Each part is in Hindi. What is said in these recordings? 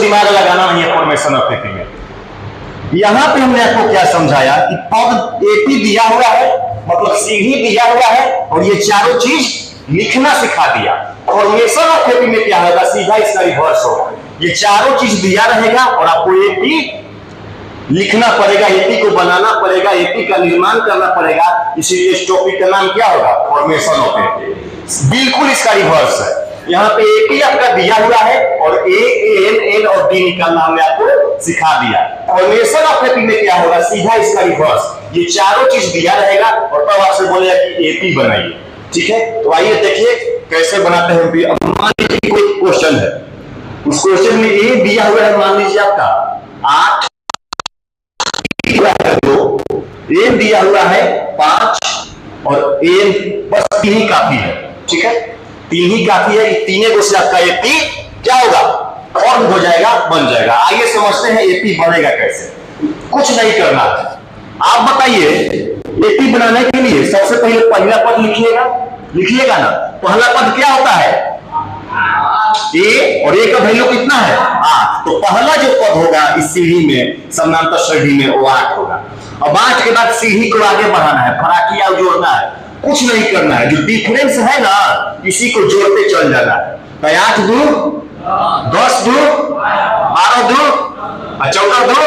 दिमाग लगाना नहीं है फॉर्मेशन ऑफ एपी में। यहां पे हमने आपको क्या समझाया कि पद एपी दिया हुआ है, मतलब सीढ़ी दिया हुआ है, और ये चारों चीज लिखना सिखा दिया। फॉर्मेशन ऑफ एपी में क्या होगा, सीधा इसका रिवर्स होगा। ये चारों चीज दिया रहेगा और आपको एपी लिखना पड़ेगा, एपी को बनाना पड़ेगा, एपी का निर्माण करना पड़ेगा। इसीलिए इस टॉपिक का नाम क्या होगा, फॉर्मेशन ऑफ एपी। बिल्कुल इसका रिवर्स है। यहाँ पे एपी आपका दिया हुआ है और ए, एन, एन और डी निकालना हमने आपको सिखा दिया। फॉर्मेशन ऑफ एपी में क्या होगा, सीधा इसका रिवर्स। ये चारों चीज दिया रहेगा और तब आपसे बोलेगा कि एपी बनाइए। ठीक है, तो आइए देखिए कैसे बनाते हैं एपी। अब मान लीजिए कोई क्वेश्चन है, उस क्वेश्चन में ए दिया हुआ है, मान लीजिए आपका 8, एन दिया हुआ है 5 और एन बस 3 ही काफी है। ठीक है, 3 ही काफी है। तीनों को से आपका एपी क्या होगा, फॉर्म हो जाएगा, बन जाएगा। आइए समझते हैं एपी बनेगा कैसे। कुछ नहीं करना है, आप बताइए एपी बनाने के लिए सबसे पहले पहला पद लिखिएगा ना। पहला पद क्या होता है, ए, और ए का वैल्यू कितना है 8। तो पहला जो पद होगा इस सीढ़ी में, समानांतर श्रेणी में, वो 8 होगा। अब 8 के बाद सीढ़ी को आगे बढ़ाना है, फराकिया जोड़ना है, कुछ नहीं करना है। जो डिफरेंस है ना, इसी को जोड़ते चल जाना है। तो 8 2 10 2 12 2 और 14 2,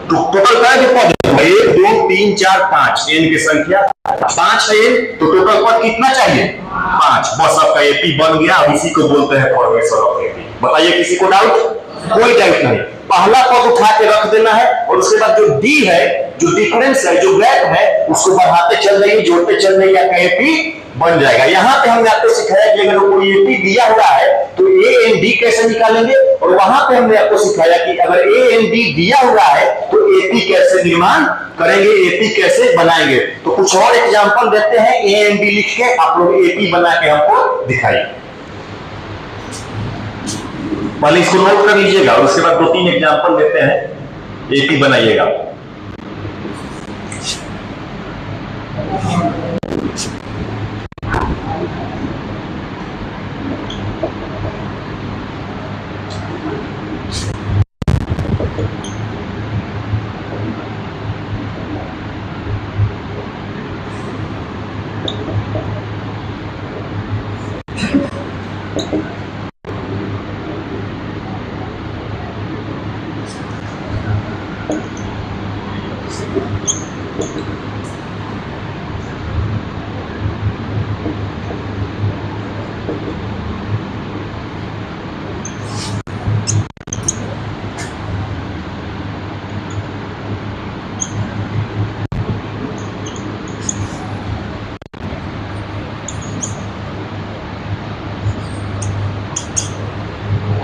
तो टोटल क्या जो पद 1 2 3 4 5, एन की संख्या 5 है एन, तो टोटल पद कितना चाहिए 5। बस आपका एपी बन गया। अब इसी को बोलते हैं फॉर्मेशन ऑफ एपी। बताइए किसी को डाउट, कोई डाउट नहीं। पहला पद उठा के रख देना है और उसके बाद जो डी है, जो डिफरेंस है, जो गैप है, उसको बढ़ाते चल जाइए, जोड़ते चल जाइए, आपका एपी बन जाएगा। यहाँ पे हमने आपको सिखाया कि अगर कोई एपी दिया हुआ है तो ए एन डी कैसे निकालेंगे, और वहां पे हमने आपको सिखाया कि अगर ए एन डी दिया हुआ है तो एपी कैसे निर्माण करेंगे, एपी कैसे बनाएंगे। तो कुछ और एग्जांपल देते हैं, ए एन डी लिख के आप लोग एपी बना के हमको दिखाइए। पहले इसको नोट कर लीजिएगा और उसके बाद 2-3 एग्जांपल देते हैं, एपी बनाइएगा।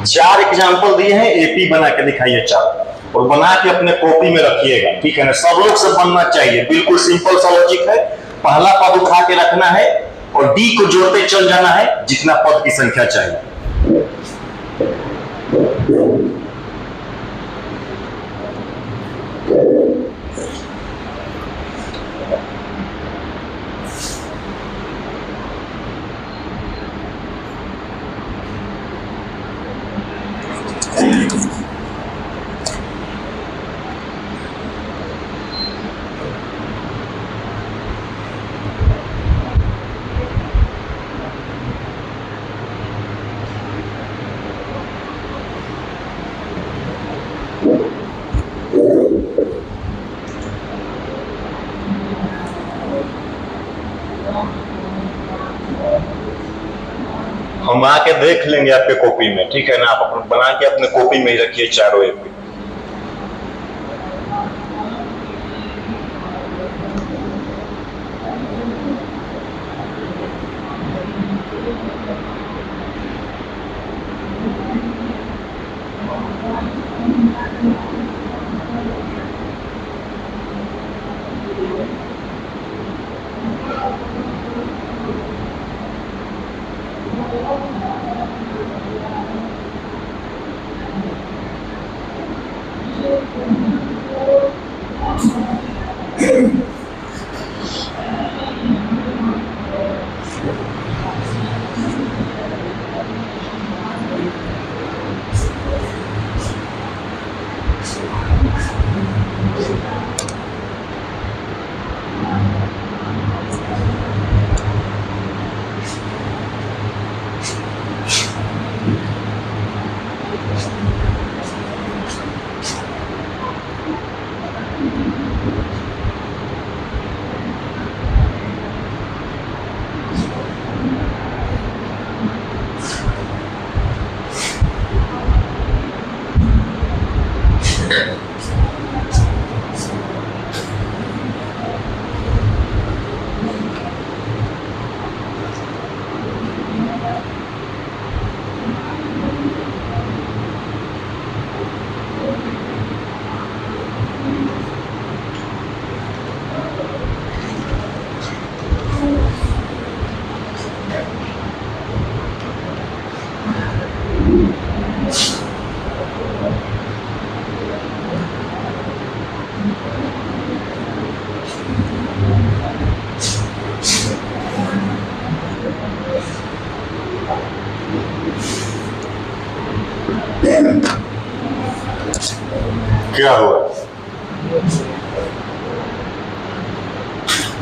चार एग्जाम्पल दिए हैं, एपी बना के दिखाइए 4, और बना के अपने कॉपी में रखिएगा। ठीक है ना, सब लोग से बनना चाहिए। बिल्कुल सिंपल सा लॉजिक है। पहला पद उठा के रखना है और डी को जोड़ते चल जाना है, जितना पद की संख्या चाहिए। हम आके देख लेंगे आपके कॉपी में। ठीक है ना, आप बना के अपने कॉपी में ही रखिए चारों एपी।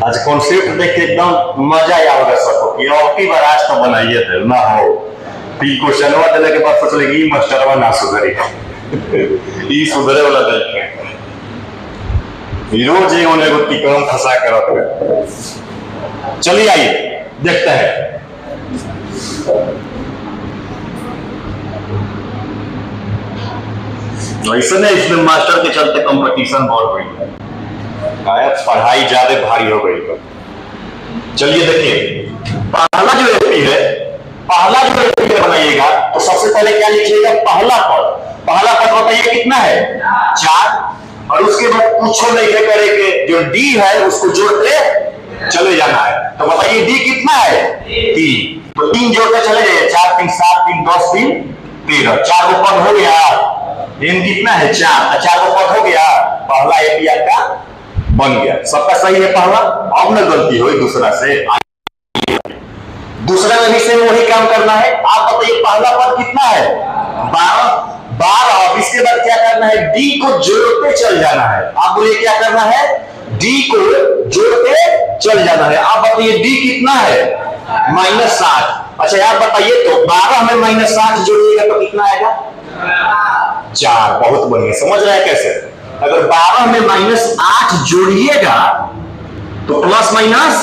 आज कॉन्सेप्ट देख के एकदम मजा आया होगा सबको कि और की बार आज तो बनाइए थे ना हो। तीन क्वेश्चन देने के बाद सोच लेगी मास्टरवा ना सुधरी ई सुधरे वाला देखे रोज ये उन्हें को टिकम फंसा कर रखते। चलिए आइए देखते हैं। ऐसे नहीं, इसमें मास्टर के चलते कंपटीशन बहुत बढ़ गया, पढ़ाई ज्यादा भारी हो गई। चलिए देखिए पहला जो एपी है, पहला जो एपी बनाइएगा तो सबसे पहले क्या लिखिएगा, पहला पद। पहला पद बताइए कितना है, 4। और उसके बाद कुछ नहीं करेंगे, जो डी है उसको जोड़ते चले जाना है। तो बताइए डी कितना है, 3। तो 3 जोड़ते चले जाइए, 4 3 7 3 10 3 13। 4 को पद हो गया, एम कितना है 4, 4 को पद हो गया। पहला एपी आपका बन गया, सबका सही है पहला। अब न गलती हुई दूसरा से, दूसरा में भी सेम वही काम करना है। आप बताइए पहला पद कितना है, 12। इसके बाद क्या करना है, डी को जोड़ते चल जाना है। आप बोलिए क्या करना है, डी को जोड़ते चल जाना है। आप बताइए डी कितना है, -7। अच्छा आप बताइए तो 12 में -7 जोड़िएगा तो कितना आएगा, 4। बहुत बढ़िया, समझ रहे हैं कैसे। अगर 12 में -8 जोड़िएगा तो प्लस माइनस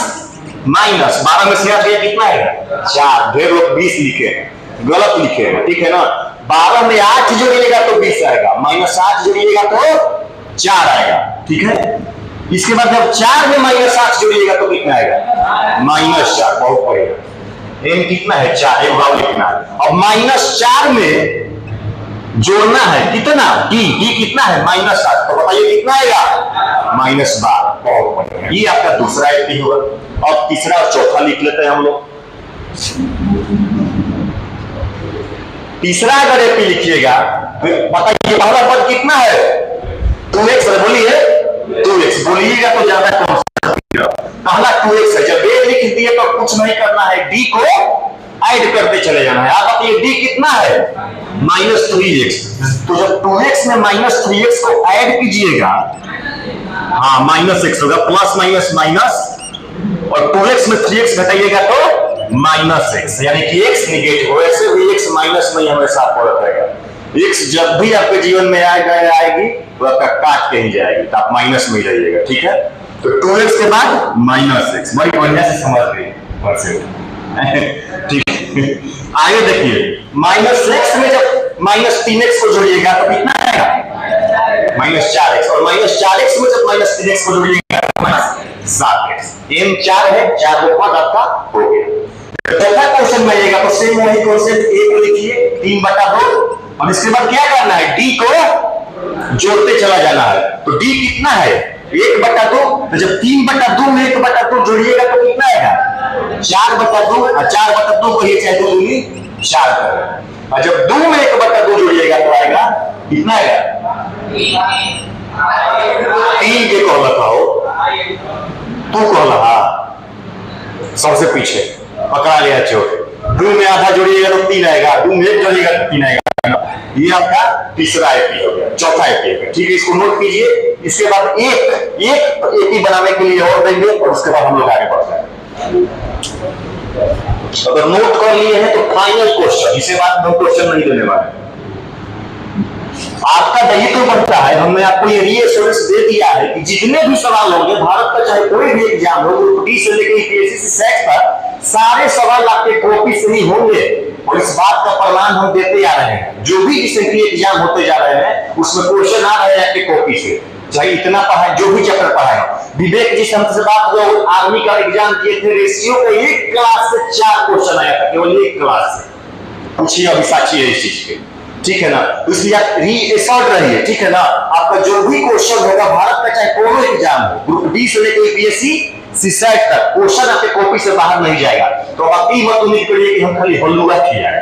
12 में से 8 गया कितना है, 4। ढेर लोग 20 लिखे, गलत लिखे, ठीक है ना। 12 में 8 जोड़िएगा तो 20 आएगा, -8 जोड़िएगा तो 4 आएगा, ठीक है। इसके बाद जब 4 में -8 जोड़िएगा तो कितना आएगा, -4। बहुत बढ़िया, एम कितना है 4, एक बार लिखना है। अब -4 में जोड़ना है कितना, डी कितना है -7। तो बताइए कितना आएगा, -12। बहुत बढ़िया, ये आपका दूसरा एपी होगा। अब तीसरा और चौथा लिख लेते हैं हम लोग। तीसरा अगर एपी लिखिएगा तो बताइए पहला पद कितना है, 2x। बोलिए 2x, बोलिएगा तो ज्यादा कम। पहला 2x है, जब ए लिख दिए तो कुछ नहीं करना है, डी को ऐड करते चले जाना है। आप बताइए डी कितना है, -3x। तो जब 2x में -3x को ऐड कीजिएगा, हाँ -x होगा, प्लस माइनस और 2x में 3x घटाइएगा तो -x, यानी कि x निगेटिव हो। ऐसे भी x माइनस में हमेशा पड़ता रहेगा। x जब भी आपके जीवन में आएगी तो आपका काट के ही जाएगी, तो आप माइनस में ही रहिएगा, ठीक है। तो 2x के बाद -x, बड़ी बढ़िया से समझ गए, ठीक है। आगे देखिए -x में जब -3x को जोड़िएगा तो कितना आएगा, -4x। और -4x में जब -3x को जोड़िएगा तो 7x। m 4 है, 4 को पद आपका हो गया। चौथा क्वेश्चन में आइएगा तो सेम वही कॉन्सेप्ट, a को लिखिए 3/2 और इसके बाद क्या करना है, d को जोड़ते चला जाना है। तो d कितना है, 1/2। तो जब 3/2 में 1/2 जोड़िएगा तो कितना आएगा, 4/2। और 4/2 को ही चाहे 2 दूनी 4 करें। और जब 2 में 1/2 जोड़िएगा तो आएगा कितना आएगा, 3 के कहला था हो, तू कहला सबसे पीछे पकड़ा लिया चोट। 2 में आधा जोड़िएगा तो 3 आएगा, 2 में 1 जोड़िएगा तो 3 आएगा। ये आपका तीसरा एपी हो गया, चौथा एपी है, ठीक है। इसको नोट कीजिए। इसके बाद एक एपी बनाने के लिए और देंगे और उसके बाद हम लोग आगे बढ़ते हैं। अगर नोट कर लिए हैं तो फाइनल क्वेश्चन, इसे बाद में क्वेश्चन नहीं देने वाले। आपका दायित्व तो बनता है, हमने आपको ये रीएश्योरेंस दे दिया है कि जितने भी सवाल होंगे भारत का, चाहे कोई भी एग्जाम हो, ग्रुप डी से लेकर यूपीएससी सेट तक, सारे सवाल आपके कॉपी से ही होंगे। और इस बात का प्रमाण हम देते आ रहे हैं, जो भी रिसेंटली एग्जाम होते जा रहे हैं उसमें क्वेश्चन आ रहे हैं आपके कॉपी से, चाहे इतना पढ़ाए, जो भी चैप्टर पढ़ाए। विवेक जी हमसे बात हुआ, आर्मी का एग्जाम किए थे, रेशियो का एक क्लास से 4 क्वेश्चन आया था, केवल एक क्लास से। पूछिए अभी साक्षी है इस चीज के, ठीक है ना। इसलिए आप रीएश्योर्ड रहिए, ठीक है ना। आपका जो भी क्वेश्चन होगा भारत का, चाहे कोई एग्जाम हो, ग्रुप डी से लेकर यूपीएससी सीसेट तक, क्वेश्चन आपके कॉपी से बाहर नहीं जाएगा। तो आप ये मत उम्मीद करिए कि हम खाली हल्लुआ किया है।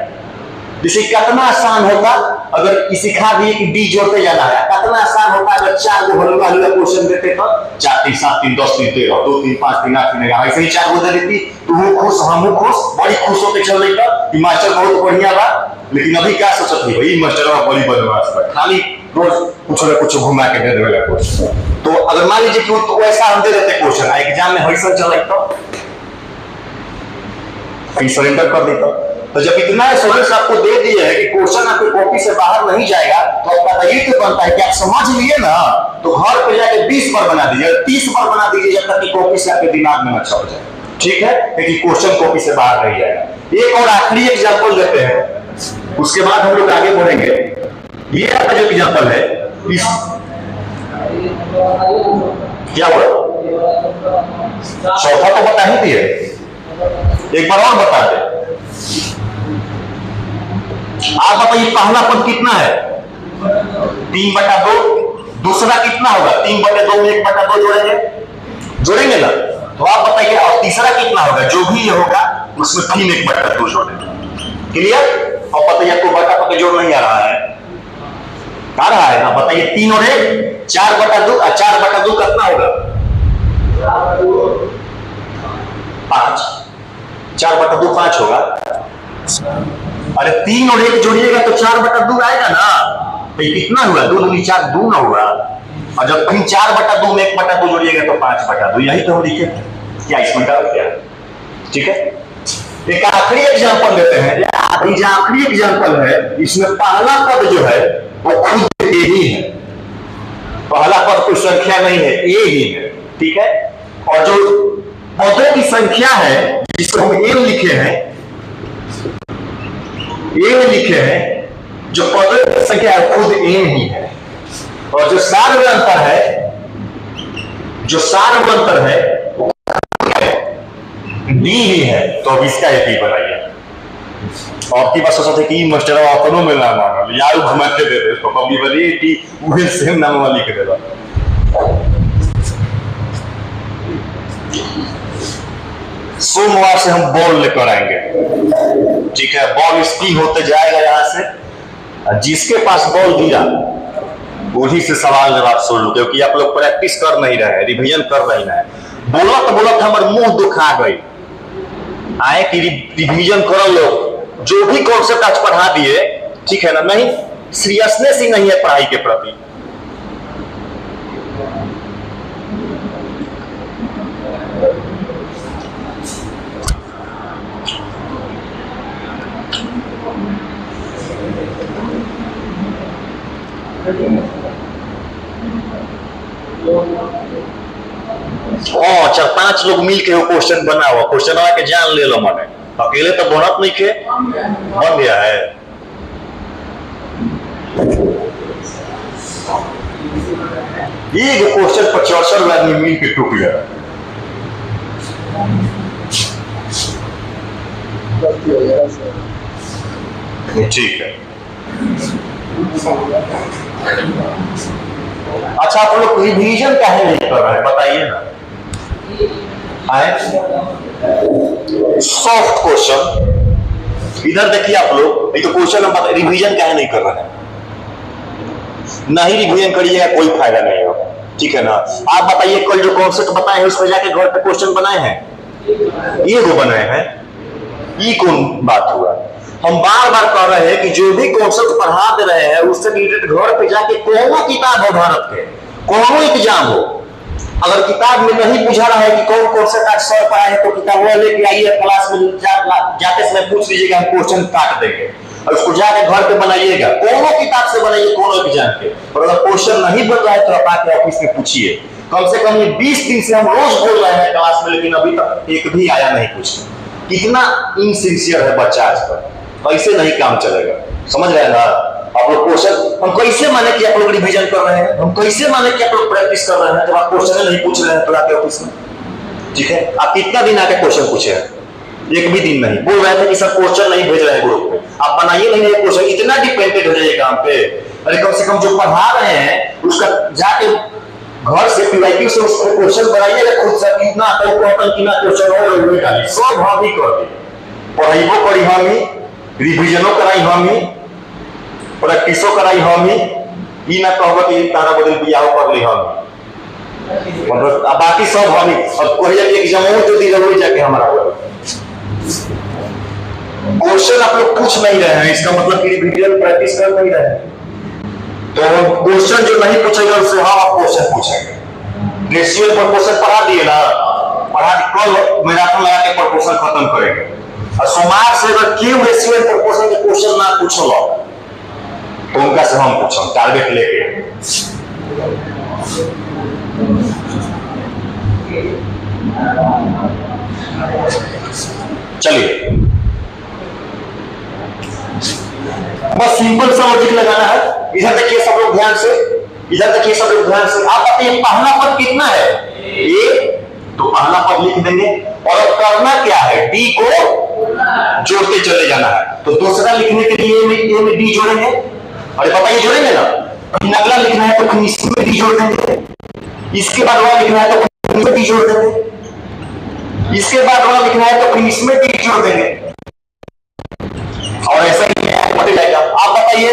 जैसे कितना आसान होता अगर सिखा दिए कि डी जोड़ते जाना है, कितना आसान होता अगर 4 को हल्लुआ क्वेश्चन देते तो 4 3 7 3 10 3 13 2 3 5 3 8 3 11 ऐसे ही 4 को दे देती तो वो खुश, हम खुश, बड़ी खुश होते चल रही था कि मास्टर बहुत बढ़िया बा। लेकिन अभी क्या सोचत है भाई, मास्टर बड़ी बदमाश बा, खाली रोज कुछ ना कुछ घुमा के दे देवेला कुछ। तो अगर मान लीजिए कि तो वैसा हम दे देते क्वेश्चन एग्जाम में हईसन चला तो फिर सरेंडर कर देता। तो जब इतना एश्योरेंस आपको दे दिया है कि क्वेश्चन आपकी कॉपी से बाहर नहीं जाएगा, तो आपका दायित्व तो बनता है कि आप समझ लिए ना, तो घर पे जाके 20 बार बना दीजिए, 30 बार बना दीजिए, जब तक कि कॉपी से आपके दिमाग में न छप जाए। ठीक है, क्योंकि क्वेश्चन कॉपी से बाहर नहीं जाएगा। एक और आखिरी एग्जाम्पल लेते हैं, उसके बाद हम लोग आगे बढ़ेंगे। ये आपका जो एग्जाम्पल है, इस क्या हुआ, चौथा तो बता ही दिए, एक बार और बता दे। आप बताइए पहला पद कितना है, 3/2, दूसरा कितना होगा, 3/2 में 1/2 जोड़ेंगे ना, तो आप बताइए, और तीसरा कितना होगा, जो भी ये होगा उसमें 3 1/2 जोड़ेंगे। क्लियर? और बताइए आपको बटा पद जोड़ नहीं आ रहा है, आ रहा है ना, बताइए 3 और 1 4/2, 4/2 कितना होगा, 5, 4/2 5 होगा। अरे 3 और 1 जोड़िएगा तो 4/2 आएगा ना, तो कितना हुआ, 2 दूनी 4, 2 ना हुआ। और जब 4/2 में 1/2 जोड़िएगा तो 5/2, यही तो हम लिखे थे। क्या इसमें डाल क्या? ठीक है, एक आखिरी एग्जांपल लेते हैं। ये आखिरी एग्जांपल है, इसमें पहला पद जो है वो खुद ए ही है, पहला पद कोई संख्या नहीं है, ए ही है। ठीक है, और जो पदों की संख्या है जिसको हम ए लिखे हैं, ए लिखे हैं, जो पदों की संख्या है खुद ए ही है। और जो सार्वंतर है, जो सार्वंतर है वो डी ही है। तो अब इसका एक ही बनाइए। आपकी बात सोचा थे कि मास्टर अपनों में नाम आ यार घुमा के दे दे, तो कभी बोलिए कि वही सेम नाम वाली के देगा। सोमवार से हम बॉल लेकर आएंगे। ठीक है, बॉल स्पिन होते जाएगा यहां से, जिसके पास बॉल गिरा वही से सवाल जवाब सुन लो, क्योंकि आप लोग प्रैक्टिस कर नहीं रहे, रिवीजन कर नहीं रहे। बोलत बोलत हमारे मुंह दुखा गई आए कि रिवीजन करो लोग, जो भी कॉन्सेप्ट आज पढ़ा दिए, ठीक है ना, नहीं सीरियसनेस ही नहीं है पढ़ाई के प्रति। हाँ, 4-5 लोग मिल के वो क्वेश्चन बना हुआ, क्वेश्चन के जान ले लो, मैंने अकेले तो बनत नहीं के बन गया है। एक क्वेश्चन 75 आदमी मिल के टूट गया। ठीक है, अच्छा आप लोग रिवीजन काहे नहीं कर रहे हैं बताइए ना। सॉफ्ट क्वेश्चन इधर देखिए आप लोग, ये तो क्वेश्चन हम रिवीजन काहे नहीं कर रहे हैं, नहीं रिवीजन करिएगा कोई फायदा नहीं होगा। ठीक है ना, आप बताइए कल जो कॉन्सेप्ट बताए हैं उसमें जाके घर पे क्वेश्चन बनाए हैं, ये वो बनाए हैं, ये कौन बात हुआ। हम बार बार कह रहे हैं कि जो भी कॉन्सेप्ट पढ़ा दे रहे हैं उससे रिलेटेड घर पे जाके कोनो किताब हो, भारत के कोनो एग्जाम हो, अगर किताब में नहीं बुझा रहा है कि कौन कॉन्सेप्ट आज सर पढ़ा है, तो किताब वो लेके आइए, क्लास में जाते समय पूछ लीजिएगा, हम क्वेश्चन काट देंगे और उसको जाके घर पे बनाइएगा, कोनो किताब से बनाइए, कोनो एग्जाम के। और अगर क्वेश्चन नहीं बन रहा है तो आप आके ऑफिस में पूछिए। कम से कम ये 20 दिन से हम रोज बोल रहे हैं क्लास में, लेकिन अभी तक एक भी आया नहीं कुछ। कितना इनसिंसियर है बच्चा आजकल, ऐसे नहीं काम चलेगा, समझ रहे हैं ना आप लोग। क्वेश्चन हम कैसे माने कि आप लोग रिवीजन कर रहे हैं, हम कैसे माने कि आप लोग प्रैक्टिस कर रहे हैं जब आप क्वेश्चन नहीं पूछ रहे हैं तो आके ऑफिस में। ठीक है, आप कितना दिन आके क्वेश्चन पूछे हैं, एक भी दिन नहीं। बोल रहे थे कि सर क्वेश्चन नहीं भेज रहे हैं ग्रुप पे, आप बनाइए नहीं है क्वेश्चन, इतना डिपेंडेंट हो जाइए काम पे। अरे कम से कम जो पढ़ा रहे हैं उसका जाके घर से पीवाईक्यू से उसको क्वेश्चन बनाइएगा खुद से, कितना कितना क्वेश्चन हो डाली, सब हम ही कर दी, पढ़ाइबो करी हम ही, रिवीजनो कराई हम ही, प्रैक्टिसो कराई हम ही, ई ना कहबो कि तारा बदल बियाह कर ली हम, मतलब बाकी सब हम ही। अब कोई एग्जाम जो दी रही जाके हमारा क्वेश्चन आप लोग पूछ नहीं रहे हैं, इसका मतलब कि रिवीजन प्रैक्टिस कर नहीं रहे हैं। तो क्वेश्चन जो नहीं पूछेगा उससे हम आप क्वेश्चन पूछेंगे, रेशियल प्रोपोर्शन पढ़ा दिए ना, पढ़ा कल मैराथन लगा के प्रोपोर्शन खत्म करेंगे। और सोमवार से अगर क्यों रेशियल प्रोपोर्शन के क्वेश्चन ना पूछो तो उनका से हम पूछो टारगेट लेके। चलिए बस सिंपल सा लॉजिक लगाना है। इधर देखिए सब लोग ध्यान से, इधर देखिए सब लोग ध्यान से। आप बताइए पहला पद कितना है? ए, तो पहला पद लिख देंगे और अब करना क्या है? डी को जोड़ते चले जाना है। तो दूसरा लिखने के लिए ए में डी जोड़ेंगे। अरे बताइए जोड़ेंगे ना? अगला लिखना है तो फिर इसमें डी जोड़ देंगे, इसके बाद वाला लिखना है तो इसमें डी जोड़ देंगे, इसके बाद वाला लिखना है तो फिर इसमें डी जोड़ देंगे, और ऐसा ही बढ़ जाएगा। आप बताइए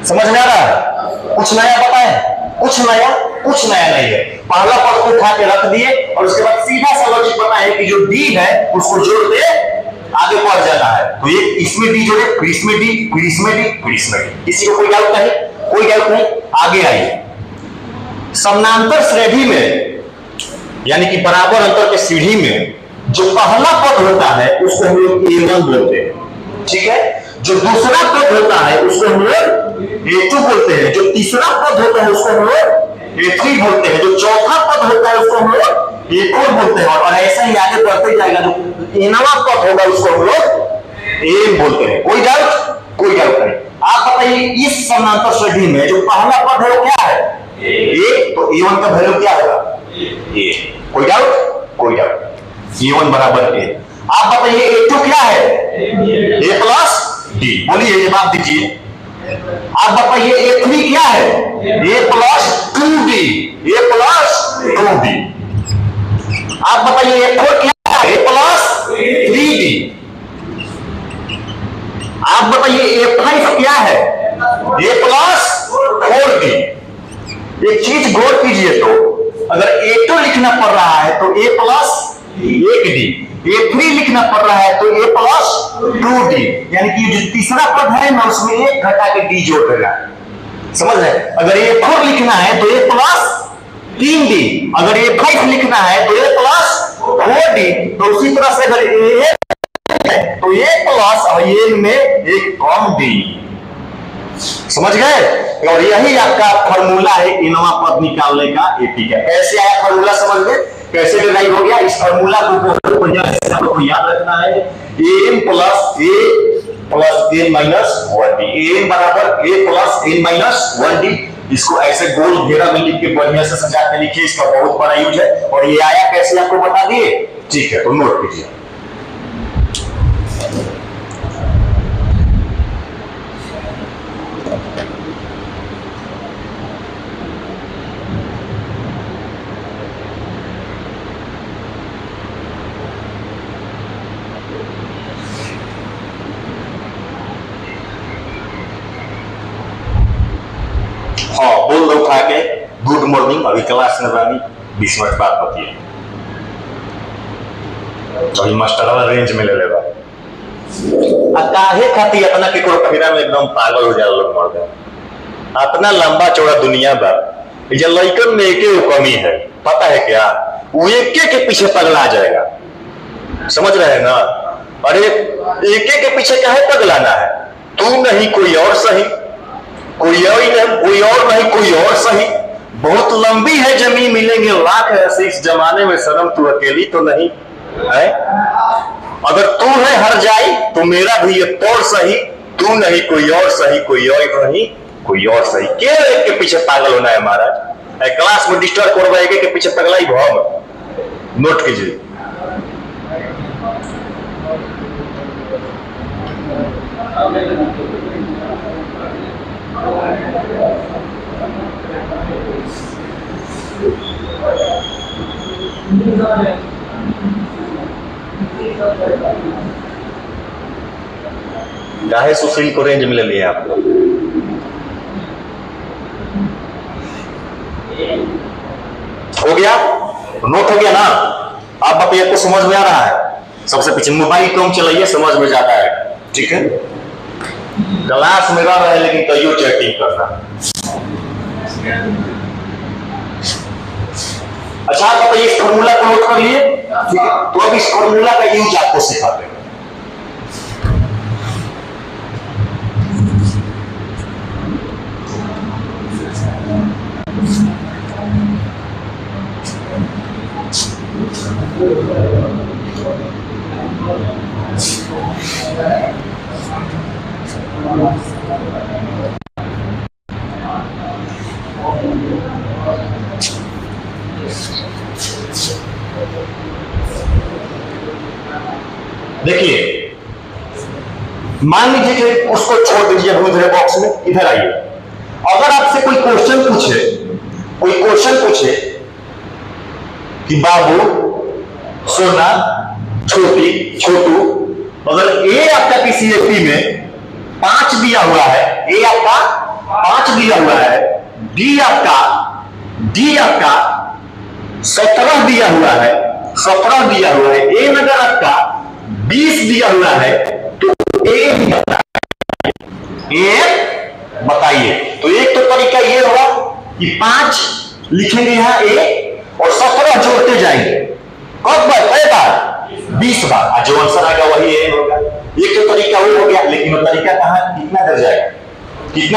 समझ में आ रहा है? कुछ नया बताएं? कुछ नया नहीं है। पहला पद को उठा के रख दिए और उसके बाद सीधा सा लॉजिक बताए कि जो डी है उसको जोड़ दे, आगे बढ़ जाना है। तो ये इसमें डी जोड़े, फिर इसमें डी, फिर इसमें डी, फिर इसमें डी। किसी को कोई डाउट नहीं? कोई डाउट नहीं? आगे आइए। समानांतर श्रेणी में यानी कि बराबर अंतर के सीढ़ी में जो पहला पद होता है उसको हम लोग A1 बोलते हैं, ठीक है। जो दूसरा पद होता है उसको हम लोग A2 बोलते हैं, जो तीसरा पद होता है उसको हम लोग A3 बोलते हैं, जो चौथा पद होता है उसको हम लोग A4 बोलते हैं, और ऐसा ही आगे बढ़ते जाएगा। जो नवा पद होगा उसको हम लोग AM बोलते हैं। कोई डाउट? कोई डाउट नहीं। आप बताइए इस समानांतर श्रेणी में जो पहला पद है वो क्या है? A, तो A1 का वैल्यू क्या होगा? A। कोई डाउट? कोई डाउट। A1 बराबर A। आप बताइए A2 क्या है? A plus D। बोलिए जवाब दीजिए। आप बताइए A3 क्या है? A plus 2D। A plus 2D। आप बताइए A4 क्या है? A plus 3D। आप बताइए A5 क्या है? A plus 4D। एक चीज गौर कीजिए, तो अगर A2 लिखना पड़ रहा है तो A प्लस 1D, A3 लिखना पड़ रहा है तो A प्लस 2D, यानी कि जो तीसरा पद है ना उसमें एक घटा के D जोड़ देगा। समझ रहे? अगर A4 लिखना है तो A प्लस 3D, अगर A5 लिखना है तो A प्लस 4D, तो उसी तरह से अगर A तो A प्लस और A में एक कम D। समझ गए? और यही आपका फॉर्मूला है इनवा पद निकालने का एपी का। कैसे आया फॉर्मूला समझ गए? कैसे डिराइव हो गया? इस फॉर्मूला को आपको याद रखना है। am plus a minus 1d, am बराबर a plus a minus 1d। इसको ऐसे गोल घेरा में लिख के बढ़िया से सजा के लिखिए, इसका बहुत बड़ा यूज है। और ये आया कैसे आपको बता दिए, ठीक है, तो नोट कीजिए। हाँ, बोल दो उठा के गुड मॉर्निंग, अभी क्लास में बानी 20 मिनट बाद होती है। अभी मास्टर वाला रेंज में ले लेगा। काहे खाती अपना के को फेरा में एकदम पागल हो जाला लोग मर गए। अपना लंबा चौड़ा दुनिया बा, ये लइकन में एके कमी है, पता है क्या? वो एके के पीछे पगला जाएगा। समझ रहे हैं ना? अरे एके के पीछे काहे पगलाना है? तू नहीं कोई और सही, कोई और नहीं कोई और सही। बहुत लंबी है जमीन, मिलेंगे लाख ऐसे इस जमाने में, शर्म तू अकेली तो नहीं है। अगर तू है हर जाई तो मेरा भी ये तोड़ सही। तू नहीं कोई और सही, कोई और नहीं कोई और सही। क्यों एक के पीछे पागल होना है महाराज? क्लास में डिस्टर्ब करवा एक के पीछे पगलाई भाव। नोट कीजिए। काहे सुशील को रेंज में ले लिया आप लोग? हो गया? नोट हो गया ना? आप बताइए आपको समझ में आ रहा है? सबसे पीछे मोबाइल कम चलाइए, समझ में जाता है, ठीक है। क्लास में रह रहे लेकिन कईयों चैटिंग करना। अच्छा आप बताइए, इस फॉर्मूला को नोट कर लिए, ठीक है। तो अब इस फॉर्मूला का यूज आपको सिखाते हैं। देखिए, मान लीजिए कि उसको छोड़ दीजिए भूल रहे बॉक्स में, इधर आइए। अगर आपसे कोई क्वेश्चन पूछे कि बाबू, सोना, छोटू, अगर ए आपका किसी एपी में 5 दिया हुआ है, ए आपका 5 दिया हुआ है, डी आपका 17 दिया हुआ है, ए अगर आपका 20 दिया हुआ है, तो ए बताइए। तो एक तो तरीका ये होगा कि 5 लिखेंगे यहां ए और 17 जोड़ते जाएंगे। कब बार? कई बार? 20 बार। जो आंसर आएगा वही ए होगा। एक तो तरीका वो हो गया, लेकिन वो तरीका कहां कितना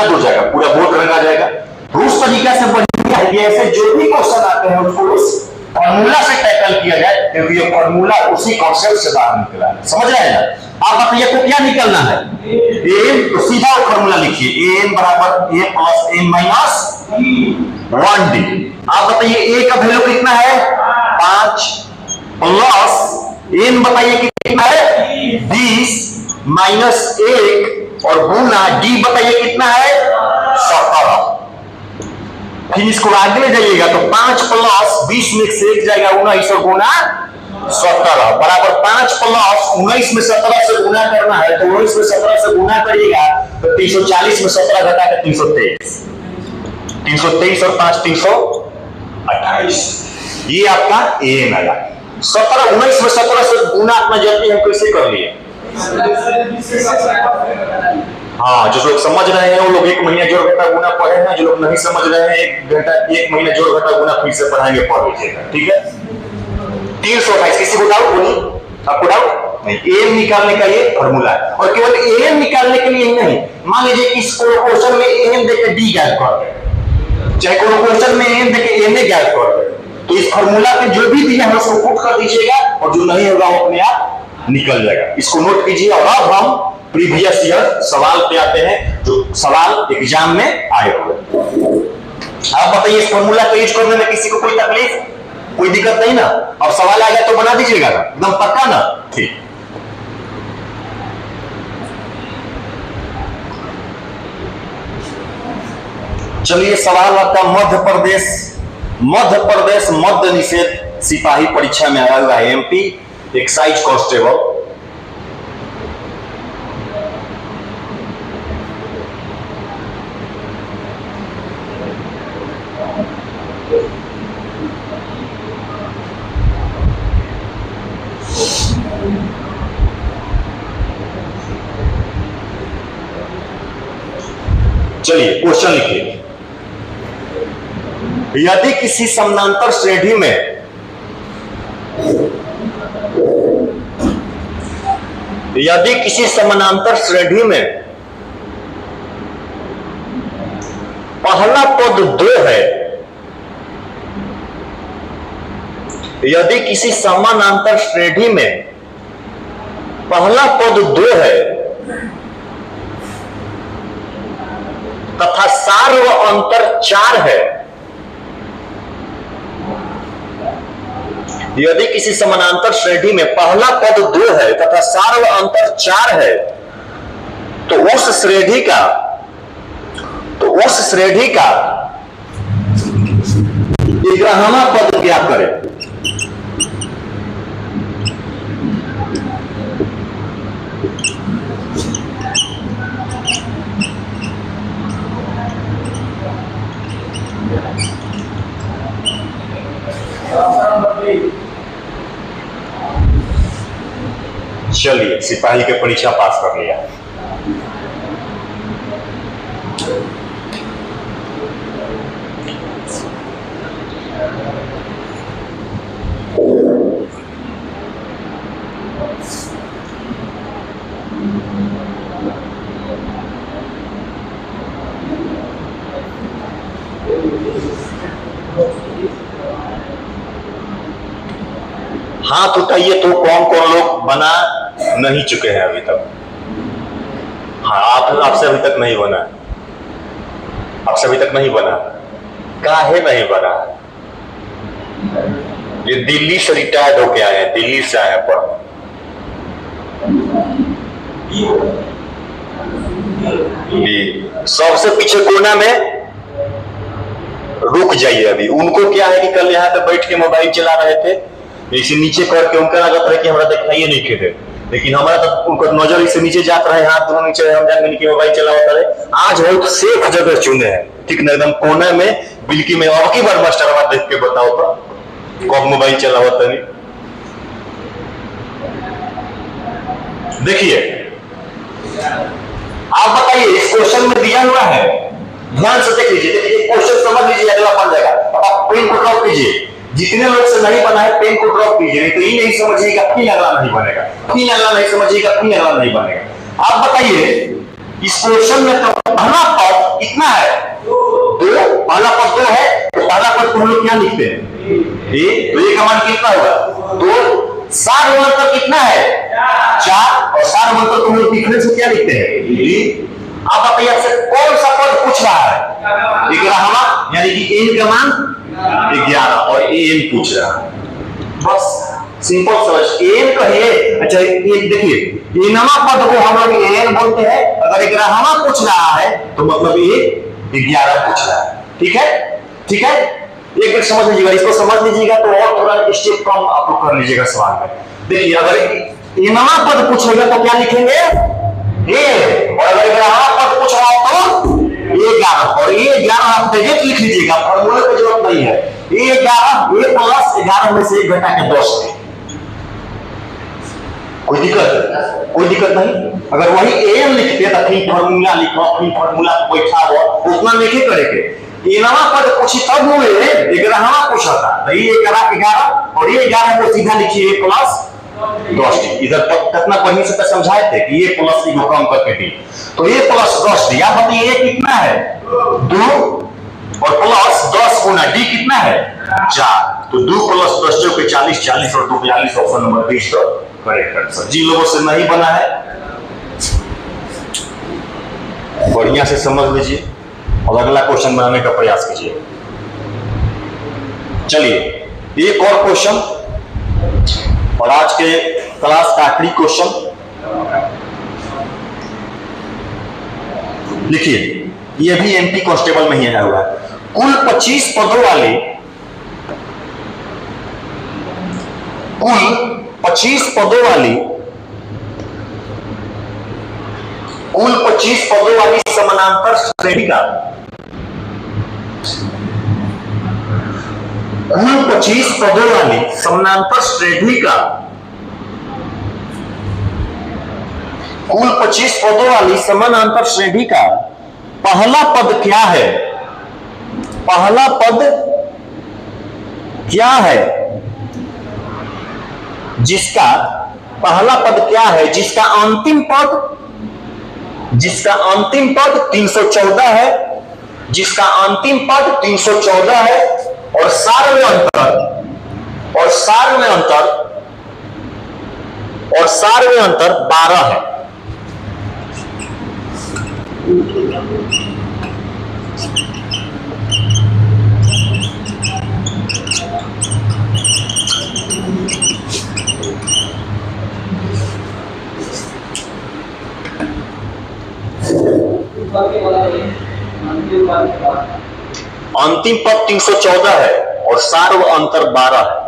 दूर जाएगा? पूरा बोर्ड रंगा जाएगा। तो उस तरीका से बढ़िया है कि ऐसे जो भी क्वेश्चन आते हैं उसको उस फॉर्मूला से टैकल किया जाए, क्योंकि ये फॉर्मूला उसी कॉन्सेप्ट से बाहर निकला है। समझ रहे हैं ना? आप बताइए को क्या निकलना है? एन, तो सीधा फॉर्मूला लिखिए, एन बराबर a plus n minus 1d। आप बताइए ए का वैल्यू कितना है? 5 प्लस एन बताइए कितना है? 20 माइनस 1 और गुना डी बताइए कितना है? 17। फिर इसको आगे ले जाइएगा तो 5 प्लस 20 में से 1 जाएगा 19 और गुना 17 बराबर 5 प्लस 19 में 17 से गुना करना है, तो 19 में 17 से गुना करिएगा तो 340 में 17 घटा के 323 और 5 328। ये आपका एन आया। 19 में 17 से गुना अपना जल्दी हम कैसे कर लिए? हाँ, जो लोग समझ रहे हैं वो लोग 1 महीना जोड़ घटा गुना पढ़े हैं, जो लोग नहीं समझ रहे हैं 1 महीना जोड़ घटा गुना फिर से पढ़ाएंगे, पढ़ लीजिएगा, ठीक है। 328 किसी को डाउट बोलिए? आपको डाउट नहीं? एन निकालने का ये फॉर्मूला है, और केवल एन निकालने के लिए नहीं, मान लीजिए कि क्वेश्चन में एन देके डी ज्ञात कर दे, चाहे कोनो क्वेश्चन में एन देके एन ज्ञात कर दे, तो इस फॉर्मूला पे जो भी दिया है उसको पुट कर दीजिएगा और जो नहीं होगा वो अपने आप निकल जाएगा। इसको नोट कीजिए। और अब हम प्रीवियस ईयर सवाल पे आते हैं, जो सवाल एग्जाम में आए हुए। आप बताइए, इस फॉर्मूला को यूज करने में किसी को कोई तकलीफ, कोई दिक्कत नहीं ना? अब सवाल आ गया तो बना दीजिएगा ना, एकदम पक्का ना? ठीक। चलिए, सवाल आपका मध्य प्रदेश मद्य निषेध सिपाही परीक्षा में आया हुआ है, एमपी एक्साइज कांस्टेबल। चलिए क्वेश्चन लिखिए। यदि किसी समानांतर श्रेणी में पहला पद 2 है, यदि किसी समानांतर श्रेणी में पहला पद 2 है तथा सार व अंतर 4 है, यदि किसी समानांतर श्रेणी में पहला पद 2 है तथा सार व अंतर 4 है, तो उस श्रेणी का 11वां पद क्या करें? चलिए, सिपाही के परीक्षा पास कर लिया। हाथ उठाइए तो कौन कौन लोग बना नहीं चुके हैं अभी तक? हाँ, आपसे अभी तक नहीं बना, आपसे अभी तक नहीं बना। काहे नहीं बना? ये दिल्ली से रिटायर्ड होके आए हैं, दिल्ली से आए हैं पर सबसे पीछे कोना में रुक जाइए। अभी उनको क्या है कि कल यहाँ पे बैठ के मोबाइल चला रहे थे, इसे नीचे करके उनका लागत रहे कि हमारा दिखाइए नहीं खेते, लेकिन हमारा तो उनको नजर इसे नीचे जाता रहे, हाथ दोनों नीचे, हम जान के मोबाइल चला होता रहे। आज बहुत सेफ जगह चुने हैं, ठीक ना, एकदम कोने में बिल्की में। अब की बार मास्टर आवाज देख के बताओ तो कब मोबाइल चला होता नहीं। देखिए, आप बताइए, इस क्वेश्चन में दिया हुआ है, ध्यान से देख लीजिए। देखिए क्वेश्चन समझ लीजिए, अगला बन जाएगा। अब आप पेन को ड्रॉप कीजिए, जितने लोग से नहीं बना है पेन को ड्रॉप कीजिए, नहीं तो ये नहीं समझिएगा फिर अगला नहीं बनेगा, फिर अगला नहीं समझिएगा फिर अगला नहीं बनेगा। आप बताइए, इस क्वेश्चन में तो पहला पद कितना है? 2। पहला पद 2 है, तो पहला पद को हम लोग क्या लिखते हैं? तो ये का मान कितना होगा? 2। सार मंत्र कितना है? 4। और सार मंत्र को हम लोग लिखने से क्या लिखते हैं? आप बताइए, आपसे कौन सा पद पूछ रहा है? 11वां, यानी कि एन का मान 11 और एन पूछ रहा है। बस सिंपल समझ, एन कहिए। अच्छा, ये देखिए, एनवा पद को हम लोग एन बोलते हैं। अगर 11वां पूछ रहा है तो मतलब ये 11 पूछ रहा है। ठीक है, ठीक है, एक बार समझ लीजिएगा, इसको समझ लीजिएगा तो और थोड़ा स्टेप कम आप लोग कर लीजिएगा सवाल में। देखिए, अगर एनवा पद पूछेगा तो क्या लिखेंगे? ए। और अगर 11वां पद पूछ रहा हो तो 11, और ये 11 आप डायरेक्ट लिख लीजिएगा, फॉर्मूले की जरूरत नहीं है। ये 11, ये प्लस 11 में से 1 घटा के 10 है। कोई दिक्कत है? कोई दिक्कत नहीं। अगर वही एन लिखते तो फिर फॉर्मूला लिखो, फिर फॉर्मूला बैठा हो, उतना नहीं करेंगे। एनवा पद पूछी तब हुए 11वां पूछा था, तो ये 11 और ये 11 को सीधा लिखिए प्लस 10 डी। इधर कितना पढ़ने से तो समझाए थे कि ये प्लस को कम करके डी, तो ये प्लस 10 डी। आप बताइए ये कितना है? 2 और प्लस 10 गुना डी कितना है? 4। तो 2 प्लस 10 जो कि 40, 40 और 2 42, ऑप्शन नंबर 20 तो करेक्ट आंसर। जिन लोगों से नहीं बना है बढ़िया से समझ लीजिए और अगला क्वेश्चन बनाने का प्रयास कीजिए। चलिए, एक और क्वेश्चन और आज के क्लास का आखिरी क्वेश्चन लिखिए। ये भी एमपी कांस्टेबल में ही आया हुआ है। कुल 25 पदों वाली, कुल 25 पदों वाली, कुल 25 पदों वाली समानांतर श्रेणी का, कुल 25 पदों वाली समानांतर श्रेणी का, कुल 25 पदों वाली समानांतर श्रेणी का पहला पद क्या है? पहला पद क्या है जिसका, पहला पद क्या है जिसका अंतिम पद, जिसका अंतिम पद 314 है, जिसका अंतिम पद 314 है और सार में अंतर, और सार में अंतर, और सार में अंतर 12 है। अंतिम पद 314 है और सार व अंतर 12 है।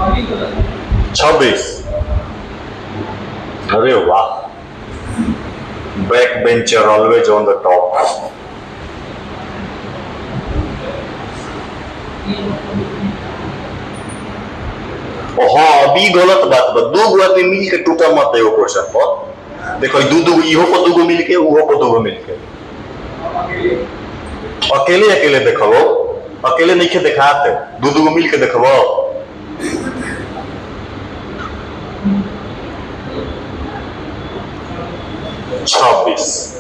26। अरे वाह, back bencher always on the top. हाँ, अभी गलत बात बा, दो गो आदमी मिल के टूटा मत है वो क्वेश्चन पर। देखो दू इहो को दू गो मिल के, उहो को दू गो मिल के, अकेले अकेले देखो, अकेले नहीं के दिखाते, दू गो मिल के देखो। 26।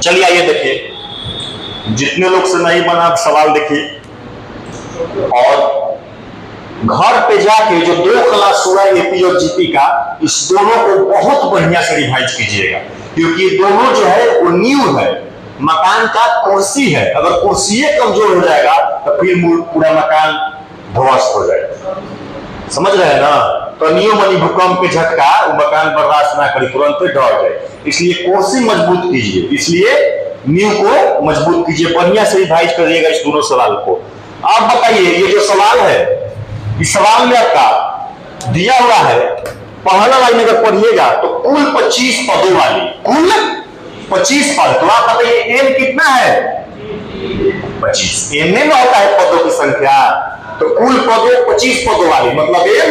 चलिए आइए देखिए, जितने लोग से नहीं बना आप सवाल देखिए, और घर पे जाके जो 2 क्लास हुआ एपी और जीपी का, इस दोनों को बहुत बढ़िया से रिवाइज कीजिएगा, क्योंकि दोनों जो है वो न्यू है। मकान का कुर्सी है, अगर कुर्सी कमजोर हो जाएगा तो फिर पूरा मकान ध्वस्त हो जाएगा। समझ रहे हैं ना? तो नियो मनी भूकंप के झटका वो मकान बर्दाश्त ना करे, तुरंत डर जाए, इसलिए कुर्सी मजबूत कीजिए, इसलिए न्यू को मजबूत कीजिए, बढ़िया से रिवाइज करिएगा इस दोनों सवाल को। आप बताइए, ये जो सवाल है, इस सवाल में आपका दिया हुआ है, पहला लाइन अगर पढ़िएगा तो कुल 25 पदों वाली, कुल 25 पद, तो आप बताइए एन कितना है? 25। एन में होता है पदों की संख्या, तो कुल पदों 25 पदों वाली, मतलब एन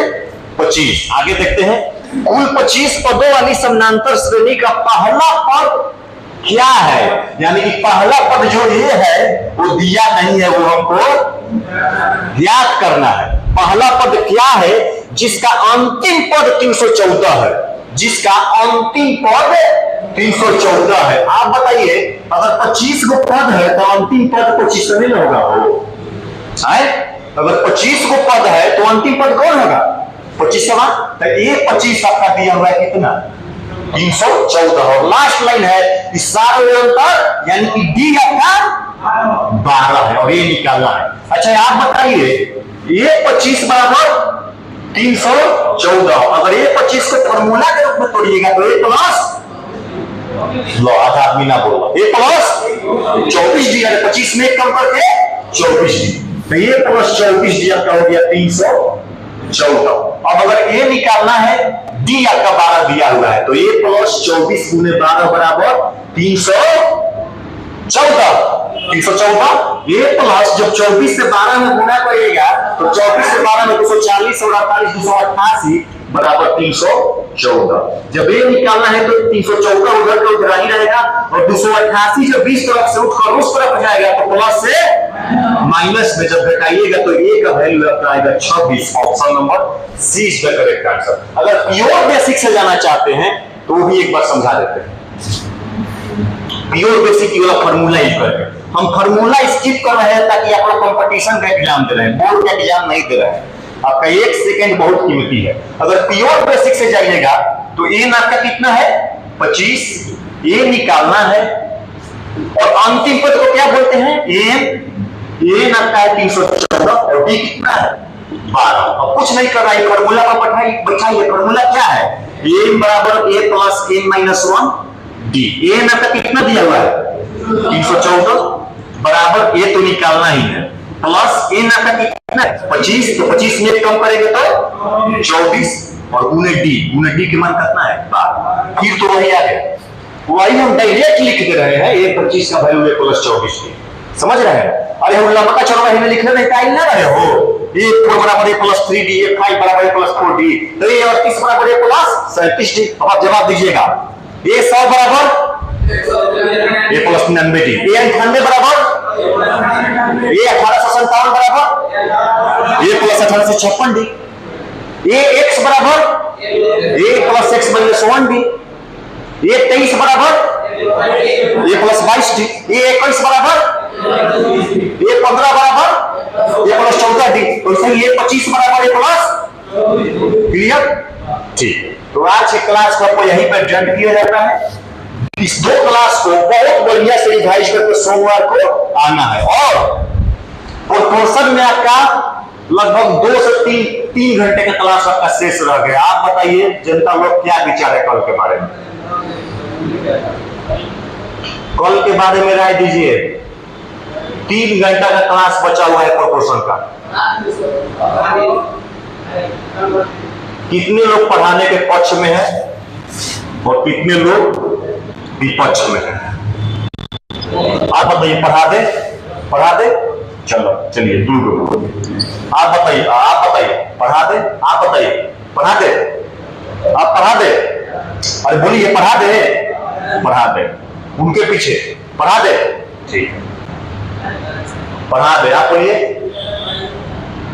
25। आगे देखते हैं, कुल 25 पदों वाली समानांतर श्रेणी का पहला पद क्या है? यानी कि पहला पद जो ये है वो दिया नहीं है, वो हमको ज्ञात करना है। पहला पद क्या है जिसका अंतिम पद 314 है, जिसका अंतिम पद 314 है। आप बताइए, अगर 25 गो पद है तो अंतिम पद 25 नहीं होगा वो है? अगर 25 गो पद है तो अंतिम पद कौन होगा? 25वां। तो ये 25 आपका दिया हुआ है कितना? 314। और लास्ट लाइन है, इस सारे अंतर यानी कि डी आपका 12 है, और ये निकालना है। अच्छा आप बताइए, ये 25 बराबर 314, अगर ये 25 को फॉर्मूला के रूप में तोड़िएगा तो ये प्लस, लो आधा आदमी ना बोलो, ये प्लस 24 डी, 25 में कम करके 24 डी, तो ये प्लस 24 डी आपका हो गया 314। अब अगर ये निकालना है, डी आपका 12 दिया हुआ है, तो ये प्लस 24 गुने 12 बराबर 314। ये प्लस जब 24 से 12 में गुना करिएगा तो 24 से 12 में 240 और 48 288 बराबर 314। जब ये निकालना है तो 314 उधर का उधर ही रहेगा, और 288 जब 20 तरफ से उठकर उस तरफ जाएगा तो प्लस से माइनस में जब घटाइएगा तो ए का वैल्यू आपका आएगा 26। Option number C is the correct answer. अगर प्योर बेसिक से जाना चाहते हैं तो वो भी एक बार समझा देते हैं। प्योर बेसिक वाला फार्मूला यूज करके, हम फार्मूला स्किप कर रहे हैं ताकि आप लोग कंपटीशन का एग्जाम दे रहे हैं, बोर्ड का एग्जाम नहीं दे रहे हैं। आपका 1 सेकंड बहुत कीमती है। अगर प्योर बेसिक से जाइएगा तो एन आपका कितना है? 25। ए निकालना है, और अंतिम पद को क्या बोलते हैं? एन आपका है 314, और डी कितना है? 12। अब कुछ नहीं कर रहा है, फार्मूला पर बैठाइए। फार्मूला क्या है? एन बराबर a plus n minus 1 d. N आपका कितना दिया हुआ है? 314 बराबर ए तो निकालना ही है, प्लस एन आपका कितना है? 25, तो 25 में कम करेंगे तो 24, और गुने डी के मान कितना है? 12। फिर तो वही आ गया, वही हम डायरेक्ट लिख दे रहे हैं, ये 25 का वैल्यू है प्लस 24 की। समझ रहे हैं? अरे हम लंबा चौड़ा में लिखने में टाइम ना रहे हो। ये 4 बराबर ए प्लस 3डी, ये 5 बराबर ए प्लस 4डी, तो ये 38 बराबर ए प्लस 37डी। अब आप जवाब दीजिएगा, ये 100 बराबर ए प्लस 99डी, ये 98 बराबर, ये 1857 बराबर ए प्लस 1856डी, ये x बराबर ए प्लस x माइनस 1डी, ये 23 बराबर ए प्लस 22डी, ये 21 बराबर ये 15 बराबर ये प्लस 14डी, तो इसलिए ये 25 बराबर ए प्लस। क्लियर? ठीक। तो आज के क्लास को आपको यहीं पर जॉइन किया जाता है। इस 2 क्लास को बहुत बढ़िया से रिवाइज करके सोमवार को आना है, और प्रोपोर्शन में आपका लगभग 2 से 3 घंटे का क्लास आपका शेष रह गया। आप बताइए जनता लोग क्या विचार है कल के बारे में? कल के बारे में राय दीजिए। 3 घंटा का क्लास बचा हुआ है प्रोपोर्शन का। कितने लोग पढ़ाने के पक्ष में है और कितने लोग विपक्ष में है? आप बताइए। पढ़ा दे चलो चलिए दूर। आप बताइए पढ़ा दे। आप बताइए पढ़ा दे। आप पढ़ा दे। अरे बोलिए पढ़ा दे। उनके पीछे पढ़ा दे। ठीक है पढ़ा दे। आप बोलिए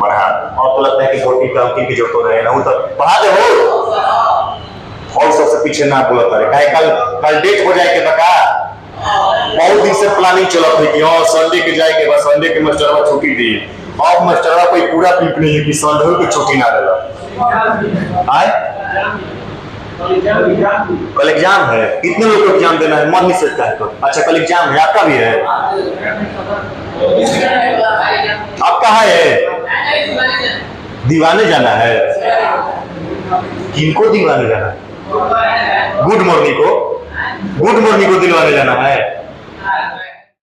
पढ़ा दे। और तो लगता है कि गोटी काउंटी की जरूरत रहे ना, तो पढ़ा दे हो और सबसे पीछे ना बोलता रहे। कल डेट हो जाए के बका बहुत दिन से प्लानिंग चलत है कि और संडे के जाए के बाद संडे के मास्टरवा छुट्टी दी। अब मास्टरवा कोई पूरा पीप नहीं है कि संडे को छुट्टी ना देला। आए कल एग्जाम है। कितने लोग को एग्जाम देना है? मन नहीं सकता है तो। अच्छा कल एग्जाम है, आपका भी है? आप कहाँ है? दीवाने जाना है। किनको दीवाने जाना है? गुड मॉर्निंग को दिलवाने जाना है।